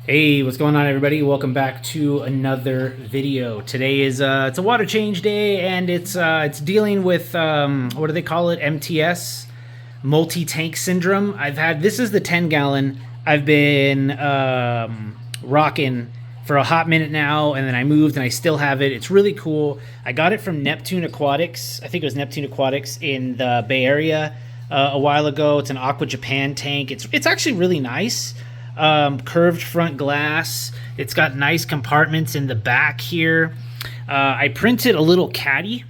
Hey, what's going on, everybody? Welcome back to another video. Today is it's a water change day, and it's dealing with what do they call it? MTS, multi-tank syndrome. This is the 10 gallon I've been rocking for a hot minute now, and then I moved and I still have it. It's really cool. I got it from Neptune Aquatics. I think it was Neptune Aquatics in the Bay Area a while ago. It's an Aqua Japan tank. It's actually really nice. Curved front glass. It's got nice compartments in the back here. I printed a little caddy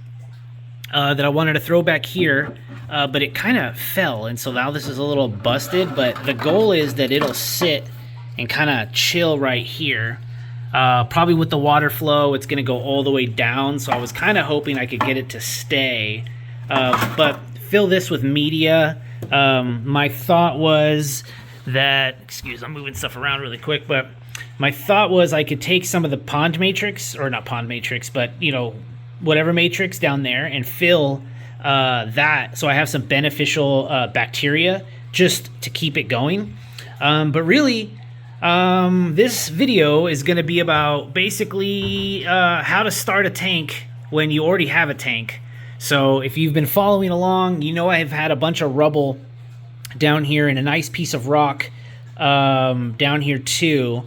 that I wanted to throw back here, but it kind of fell, and so now this is a little busted, but the goal is that it'll sit and kind of chill right here. Probably with the water flow, it's going to go all the way down, so I was kind of hoping I could get it to stay. But fill this with media. My thought was that, I'm moving stuff around really quick, but my thought was I could take some of the pond matrix, or not pond matrix, but, you know, whatever matrix down there, and fill that so I have some beneficial bacteria just to keep it going. But really, this video is going to be about basically how to start a tank when you already have a tank. So if you've been following along, you know I've had a bunch of rubble down here and a nice piece of rock down here too.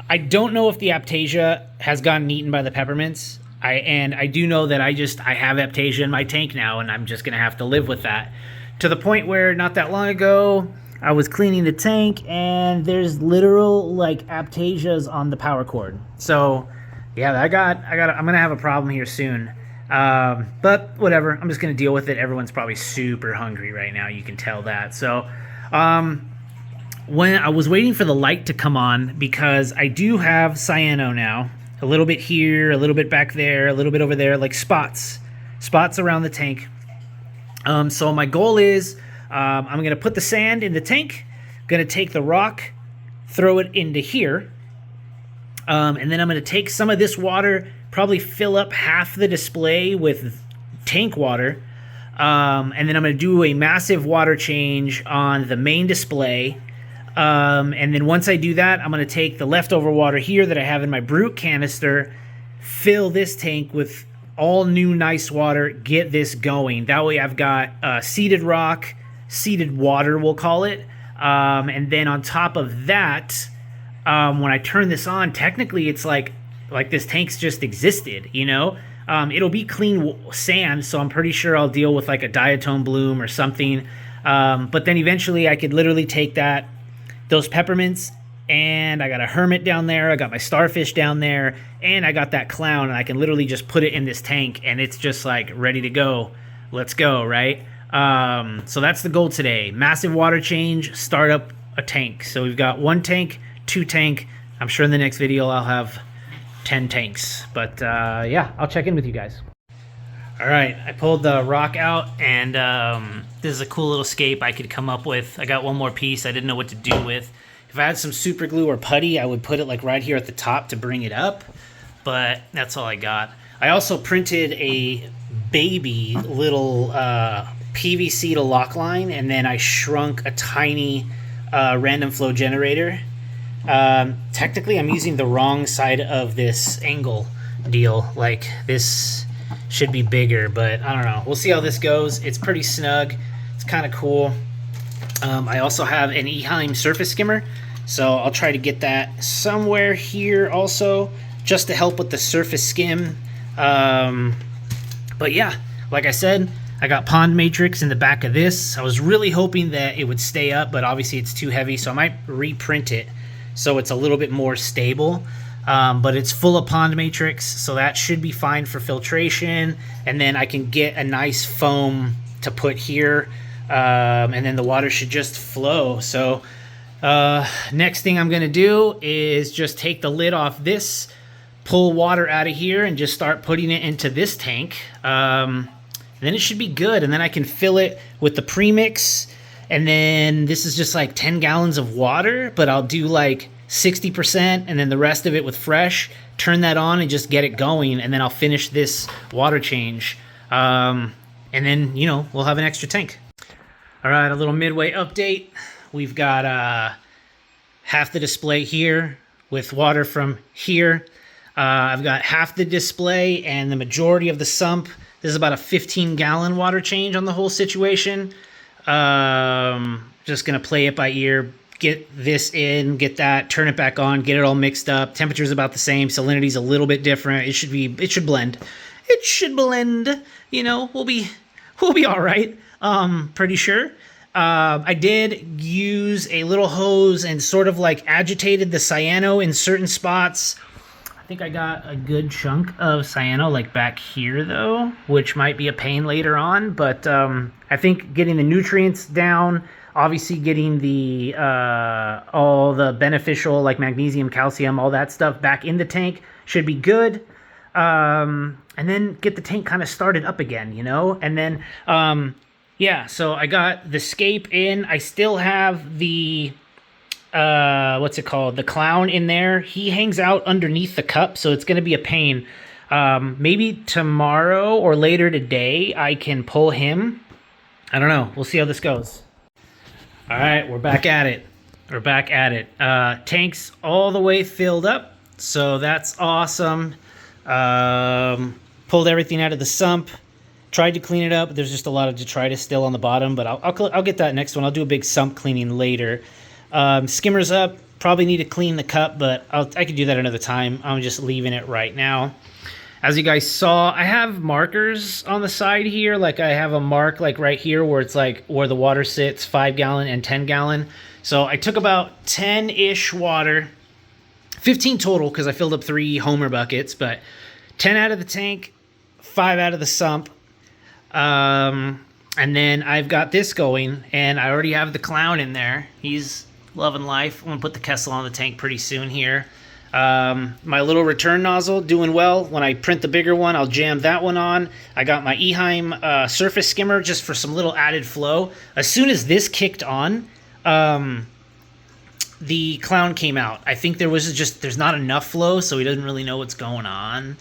I don't know if the Aptasia has gotten eaten by the peppermints. I do know that I have Aptasia in my tank now, and I'm just gonna have to live with that. To the point where not that long ago I was cleaning the tank and there's literal like Aptasias on the power cord. So yeah, I'm gonna have a problem here soon. But whatever, I'm just gonna deal with it. Everyone's probably super hungry right now, you can tell that. So when I was waiting for the light to come on, because I do have cyano now, a little bit here, a little bit back there, a little bit over there, like spots around the tank. So my goal is I'm gonna put the sand in the tank, gonna take the rock, throw it into here, and then I'm gonna take some of this water, probably fill up half the display with tank water, and then I'm going to do a massive water change on the main display, and then once I do that, I'm going to take the leftover water here that I have in my Brute canister, fill this tank with all new nice water, get this going. That way I've got seeded rock, seeded water, we'll call it, and then on top of that, when I turn this on, technically it's like this tank's just existed, you know? It'll be clean sand, so I'm pretty sure I'll deal with like a diatom bloom or something. But then eventually I could literally take those peppermints, and I got a hermit down there, I got my starfish down there, and I got that clown, and I can literally just put it in this tank, and it's just like ready to go. Let's go, right? So that's the goal today. Massive water change, start up a tank. So we've got 1 tank, 2 tank. I'm sure in the next video I'll have 10 tanks, but yeah, I'll check in with you guys. All right, I pulled the rock out, and this is a cool little scape I could come up with. I got one more piece I didn't know what to do with. If I had some super glue or putty, I would put it like right here at the top to bring it up, but that's all I got. I also printed a baby little PVC to lock line, and then I shrunk a tiny random flow generator. Technically I'm using the wrong side of this angle deal. Like, this should be bigger, but I don't know. We'll see how this goes. It's pretty snug. It's kind of cool. I also have an Eheim surface skimmer, so I'll try to get that somewhere here also, just to help with the surface skim. But yeah, like I said, I got pond matrix in the back of this. I was really hoping that it would stay up, but obviously it's too heavy, so I might reprint it so it's a little bit more stable. But it's full of pond matrix, so that should be fine for filtration, and then I can get a nice foam to put here, and then the water should just flow. So next thing I'm gonna do is just take the lid off this, pull water out of here, and just start putting it into this tank. Then it should be good, and then I can fill it with the premix. And then this is just like 10 gallons of water, but I'll do like 60% and then the rest of it with fresh, turn that on and just get it going, and then I'll finish this water change. And then, you know, we'll have an extra tank. All right, a little midway update. We've got half the display here with water from here. I've got half the display and the majority of the sump. This is about a 15-gallon water change on the whole situation. Just going to play it by ear. Get this in, get that, turn it back on, get it all mixed up. Temperature's about the same, salinity's a little bit different. It should blend. It should blend. You know, we'll be all right. Pretty sure. I did use a little hose and sort of like agitated the cyano in certain spots. I think I got a good chunk of cyano like back here though, which might be a pain later on, but I think getting the nutrients down, obviously getting the all the beneficial like magnesium, calcium, all that stuff back in the tank should be good. And then get the tank kind of started up again, you know? And then yeah, so I got the Scape in. I still have the what's it called? The clown in there. He hangs out underneath the cup, so it's going to be a pain. Maybe tomorrow or later today I can pull him. I don't know. We'll see how this goes. All right, we're back at it. We're back at it. Tank's all the way filled up, so that's awesome. Pulled everything out of the sump. Tried to clean it up. There's just a lot of detritus still on the bottom, but I'll get that next one. I'll do a big sump cleaning later. Skimmer's up. Probably need to clean the cup, but I could do that another time. I'm just leaving it right now. As you guys saw, I have markers on the side here. Like I have a mark like right here where it's like where the water sits, 5-gallon and 10-gallon. So I took about 10-ish water, 15 total because I filled up 3 Homer buckets, but 10 out of the tank, 5 out of the sump. And then I've got this going, and I already have the clown in there. He's loving life. I'm going to put the Kessel on the tank pretty soon here. My little return nozzle doing well. When I print the bigger one, I'll jam that one on. I got my Eheim surface skimmer just for some little added flow. As soon as this kicked on, the clown came out. I think there's not enough flow, so he doesn't really know what's going on.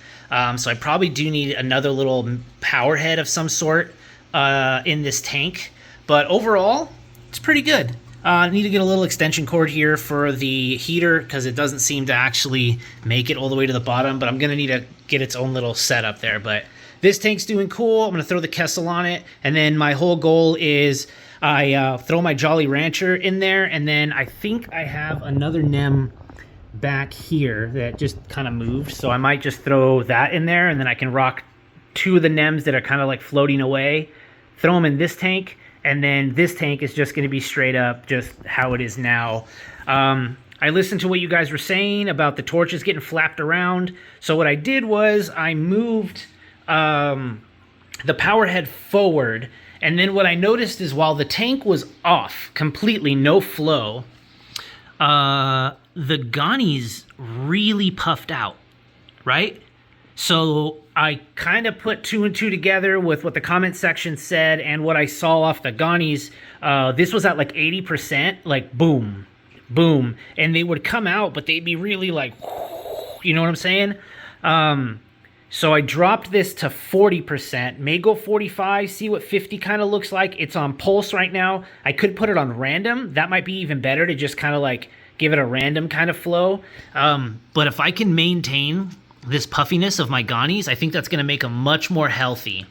So I probably do need another little power head of some sort in this tank. But overall, it's pretty good. I need to get a little extension cord here for the heater because it doesn't seem to actually make it all the way to the bottom, but I'm going to need to get its own little setup there. But this tank's doing cool. I'm going to throw the Kessel on it, and then my whole goal is I throw my Jolly Rancher in there, and then I think I have another NEM back here that just kind of moved, so I might just throw that in there, and then I can rock 2 of the NEMs that are kind of like floating away, throw them in this tank, and then this tank is just going to be straight up just how it is now. I listened to what you guys were saying about the torches getting flapped around, so what I did was I moved the power head forward, and then what I noticed is while the tank was off, completely no flow, the gonnies really puffed out, right? So I kind of put 2 and 2 together with what the comment section said and what I saw off the gonnies. This was at like 80%, like boom, boom. And they would come out, but they'd be really like, you know what I'm saying? So I dropped this to 40%, may go 45, see what 50 kind of looks like. It's on pulse right now. I could put it on random. That might be even better to just kind of like give it a random kind of flow. But if I can maintain this puffiness of my gonnies, I think that's going to make them much more healthy.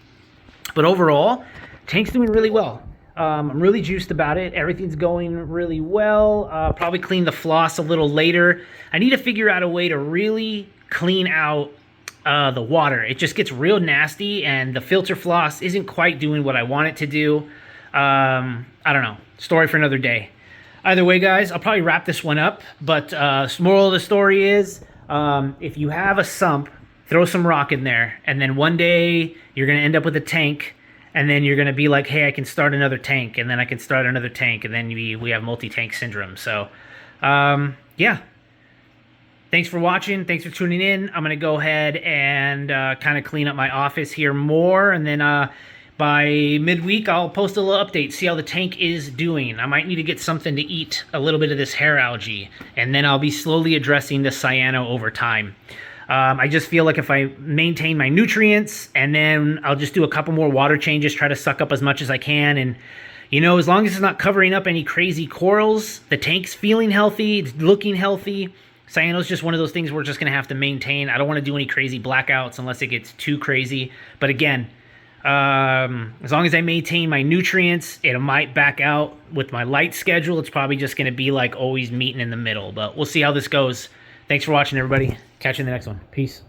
But overall, tank's doing really well. I'm really juiced about it. Everything's going really well. Probably clean the floss a little later. I need to figure out a way to really clean out the water. It just gets real nasty, and the filter floss isn't quite doing what I want it to do. I don't know. Story for another day. Either way, guys, I'll probably wrap this one up. But moral of the story is, if you have a sump, throw some rock in there, and then one day you're going to end up with a tank, and then you're going to be like, hey, I can start another tank, and then I can start another tank, and then we have multi-tank syndrome. So, yeah. Thanks for watching. Thanks for tuning in. I'm going to go ahead and kind of clean up my office here more, and then by midweek, I'll post a little update, see how the tank is doing. I might need to get something to eat, a little bit of this hair algae, and then I'll be slowly addressing the cyano over time. I just feel like if I maintain my nutrients, and then I'll just do a couple more water changes, try to suck up as much as I can, and you know, as long as it's not covering up any crazy corals, the tank's feeling healthy, it's looking healthy. Cyano's just one of those things we're just going to have to maintain. I don't want to do any crazy blackouts unless it gets too crazy. But again, as long as I maintain my nutrients, it might back out with my light schedule. It's probably just going to be like always meeting in the middle. But we'll see how this goes. Thanks for watching, everybody. Catch you in the next one. Peace.